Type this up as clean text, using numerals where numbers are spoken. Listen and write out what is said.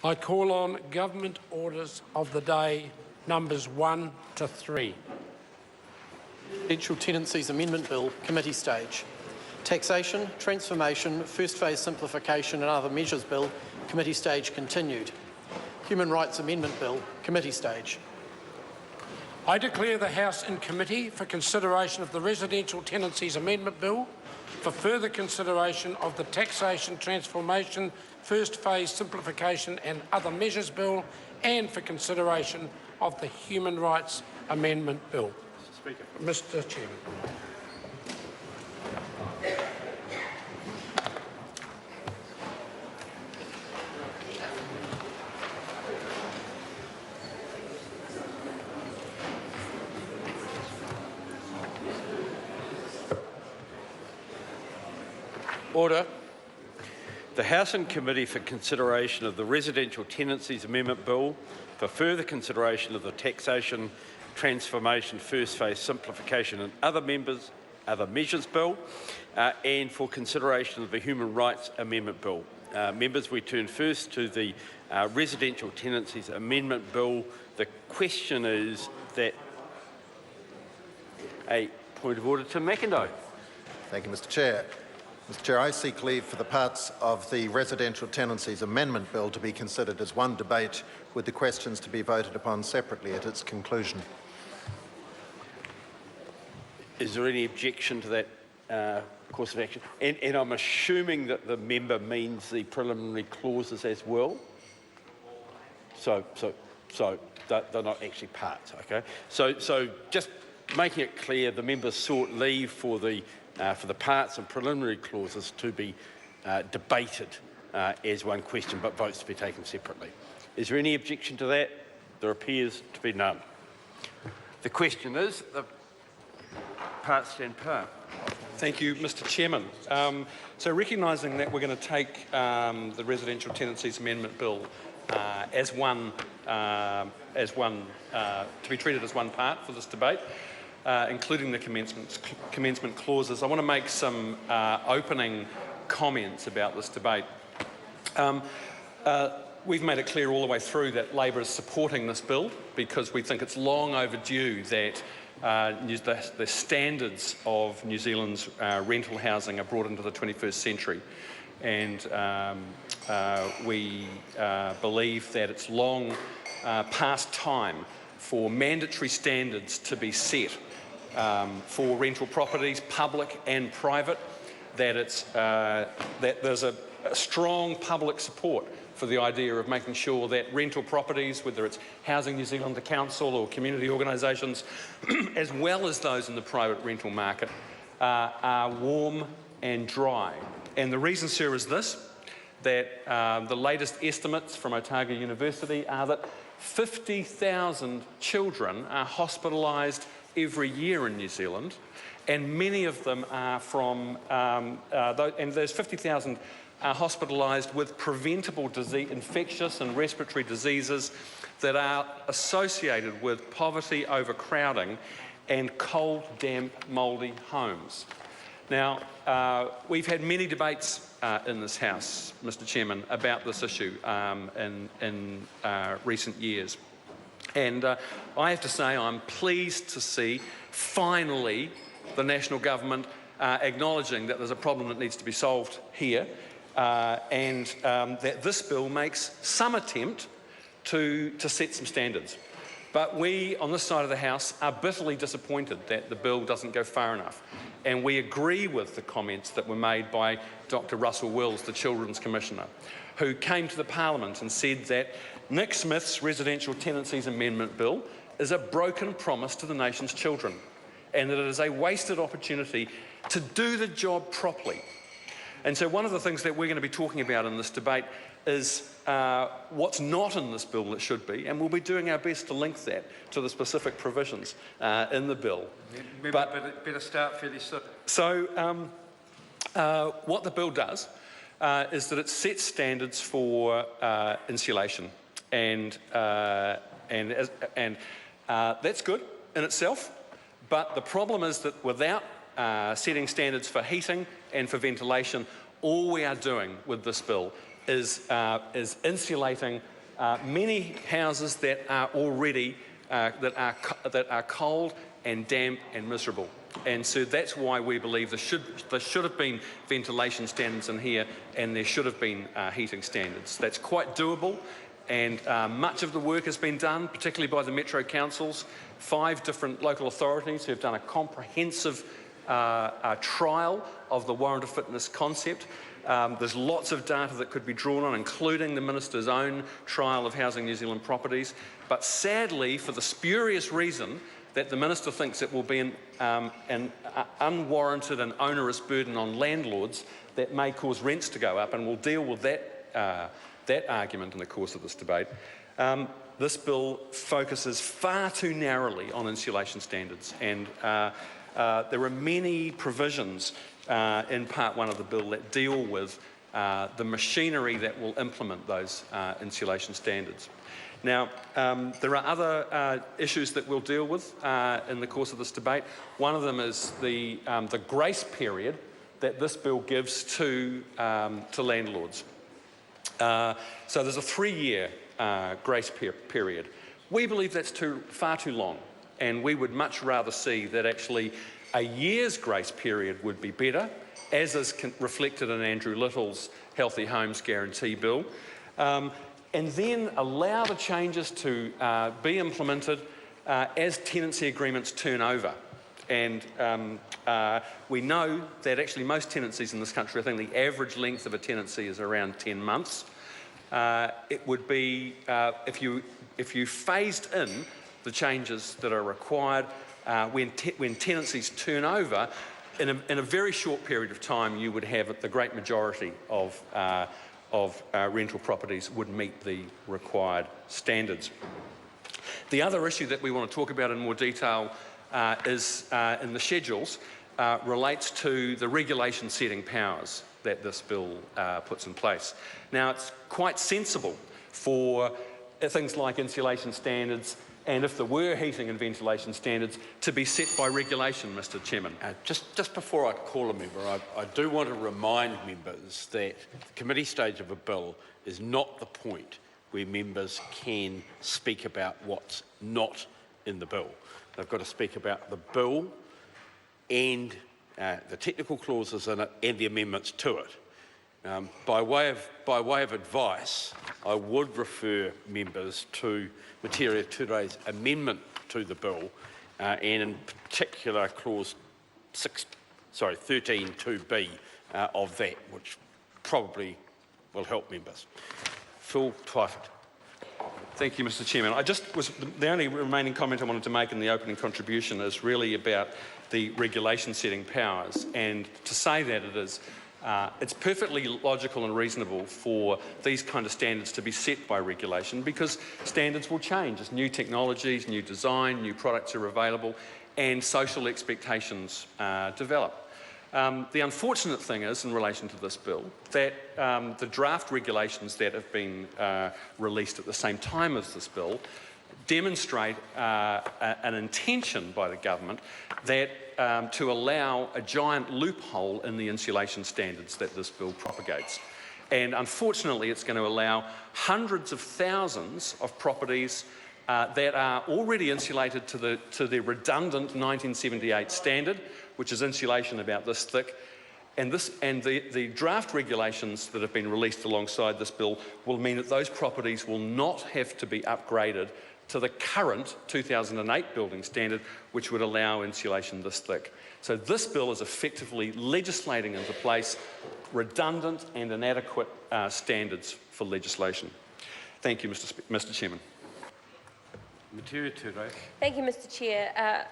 I call on government orders of the day numbers 1 to 3. Residential Tenancies Amendment Bill, Committee Stage. Taxation, Transformation, First Phase Simplification and Other Measures Bill, Committee Stage continued. Human Rights Amendment Bill, Committee Stage. I declare the House in committee for consideration of the Residential Tenancies Amendment Bill, for further consideration of the Taxation, Transformation, First Phase Simplification and Other Measures Bill, and for consideration of the Human Rights Amendment Bill. Mr. Chairman. Order. The House and Committee for consideration of the Residential Tenancies Amendment Bill, for further consideration of the Taxation, Transformation, First Phase Simplification and Other Measures Bill, and for consideration of the Human Rights Amendment Bill. Members, we turn first to the Residential Tenancies Amendment Bill. The question is that a point of order to McIndoe. Thank you, Mr. Chair. Mr. Chair, I seek leave for the parts of the Residential Tenancies Amendment Bill to be considered as one debate, with the questions to be voted upon separately at its conclusion. Is there any objection to that course of action? And I'm assuming that the member means the preliminary clauses as well? So they're not actually parts, okay? So just making it clear, the members sought leave for the parts and preliminary clauses to be debated as one question, but votes to be taken separately. Is there any objection to that? There appears to be none. The question is, the parts stand par. Thank you, Mr. Chairman. So recognising that we're going to take the Residential Tenancies Amendment Bill as one to be treated as one part for this debate, including the commencement clauses, I want to make some opening comments about this debate. We've made it clear all the way through that Labor is supporting this bill because we think it's long overdue that the standards of New Zealand's rental housing are brought into the 21st century. And we believe that it's long past time for mandatory standards to be set for rental properties, public and private, that there's a strong public support for the idea of making sure that rental properties, whether it's Housing New Zealand, the Council or community organisations, as well as those in the private rental market, are warm and dry. And the reason, sir, is this, that the latest estimates from Otago University are that 50,000 children are hospitalised every year in New Zealand, and many of them are from, and those 50,000 are hospitalised with preventable disease, infectious and respiratory diseases that are associated with poverty, overcrowding and cold, damp, mouldy homes. Now, we've had many debates in this House, Mr. Chairman, about this issue in recent years. And I have to say I'm pleased to see, finally, the National Government acknowledging that there's a problem that needs to be solved here, and that this bill makes some attempt to set some standards. But we, on this side of the House, are bitterly disappointed that the bill doesn't go far enough. And we agree with the comments that were made by Dr. Russell Wills, the Children's Commissioner, who came to the Parliament and said that Nick Smith's Residential Tenancies Amendment Bill is a broken promise to the nation's children, and that it is a wasted opportunity to do the job properly. And so one of the things that we're going to be talking about in this debate is what's not in this bill that should be, and we'll be doing our best to link that to the specific provisions in the bill. But better start fairly soon. So what the bill does is that it sets standards for insulation, and that's good in itself. But the problem is that without setting standards for heating and for ventilation, all we are doing with this bill is insulating many houses that are already that are cold and damp and miserable. And so that's why we believe there should have been ventilation standards in here, and there should have been heating standards. That's quite doable, and much of the work has been done, particularly by the Metro Councils, 5 different local authorities who have done a comprehensive trial of the warrant of fitness concept. There's lots of data that could be drawn on, including the Minister's own trial of Housing New Zealand properties. But sadly, for the spurious reason that the Minister thinks it will be an unwarranted and onerous burden on landlords that may cause rents to go up, and we'll deal with that argument in the course of this debate. This bill focuses far too narrowly on insulation standards, and there are many provisions in Part 1 of the bill that deal with the machinery that will implement those insulation standards. Now, there are other issues that we'll deal with in the course of this debate. One of them is the grace period that this bill gives to landlords. So there's a 3-year grace period. We believe that's far too long, and we would much rather see that actually a year's grace period would be better, as is reflected in Andrew Little's Healthy Homes Guarantee Bill, and then allow the changes to be implemented as tenancy agreements turn over. And we know that actually most tenancies in this country, I think the average length of a tenancy is around 10 months. It would be, if you phased in the changes that are required when tenancies turn over, in a very short period of time, you would have the great majority of rental properties would meet the required standards. The other issue that we want to talk about in more detail is in the schedules, relates to the regulation setting powers that this bill puts in place. Now, it's quite sensible for things like insulation standards, and if there were heating and ventilation standards, to be set by regulation, Mr Chairman. Just before I call a member, I do want to remind members that the committee stage of a bill is not the point where members can speak about what's not in the bill. They've got to speak about the bill and the technical clauses in it and the amendments to it. By way of advice, I would refer members to Materia Ture's amendment to the bill, and in particular clause 13.2b of that, which probably will help members. Phil Twyford. Thank you, Mr Chairman. The only remaining comment I wanted to make in the opening contribution is really about the regulation setting powers, and to say that it's perfectly logical and reasonable for these kind of standards to be set by regulation, because standards will change as new technologies, new design, new products are available, and social expectations develop. The unfortunate thing is, in relation to this bill, that the draft regulations that have been released at the same time as this bill demonstrate an intention by the government that to allow a giant loophole in the insulation standards that this bill propagates. And unfortunately, it's going to allow hundreds of thousands of properties that are already insulated to the redundant 1978 standard, which is insulation about this thick. And the draft regulations that have been released alongside this bill will mean that those properties will not have to be upgraded to the current 2008 building standard, which would allow insulation this thick. So this bill is effectively legislating into place redundant and inadequate standards for legislation. Thank you, Mr Chairman. Materia Ture. Thank you, Mr Chair.